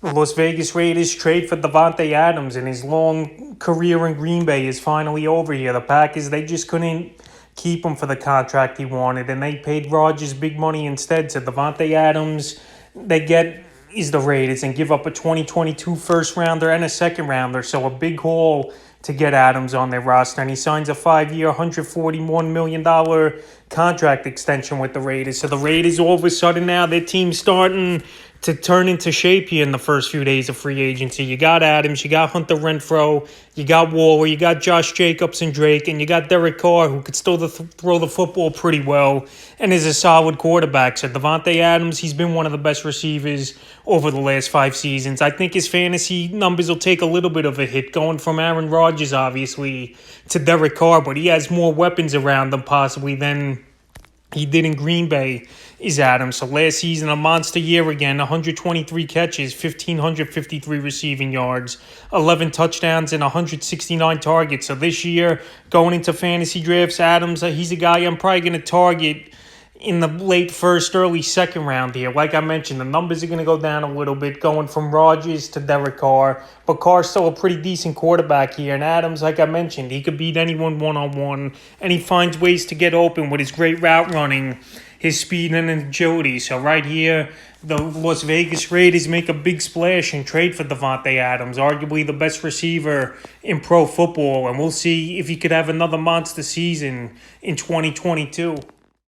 The Las Vegas Raiders trade for Davante Adams, and his long career in Green Bay is finally over here. The Packers, they just couldn't keep him for the contract he wanted, and they paid Rodgers big money instead. So Davante Adams, they get is the Raiders and give up a 2022 first rounder and a second rounder. So a big haul to get Adams on their roster, and he signs a 5-year, $141 million contract extension with the Raiders. So the Raiders, all of a sudden now, their team's starting to turn into shape here in the first few days of free agency. You got Adams, you got Hunter Renfrow, you got Waller, you got Josh Jacobs and Drake, and you got Derek Carr, who could still throw the football pretty well and is a solid quarterback. So Davante Adams, he's been one of the best receivers over the last 5 seasons. I think his fantasy numbers will take a little bit of a hit, going from Aaron Rodgers, obviously, to Derek Carr, but he has more weapons around him possibly than he did in Green Bay, is Adams. So last season, a monster year again, 123 catches, 1,553 receiving yards, 11 touchdowns, and 169 targets. So this year, going into fantasy drafts, Adams, he's a guy I'm probably going to target in the late first, early second round here. Like I mentioned, the numbers are going to go down a little bit, going from Rodgers to Derek Carr. But Carr's still a pretty decent quarterback here. And Adams, like I mentioned, he could beat anyone one-on-one. And he finds ways to get open with his great route running, his speed and agility. So right here, the Las Vegas Raiders make a big splash and trade for Davante Adams, arguably the best receiver in pro football. And we'll see if he could have another monster season in 2022.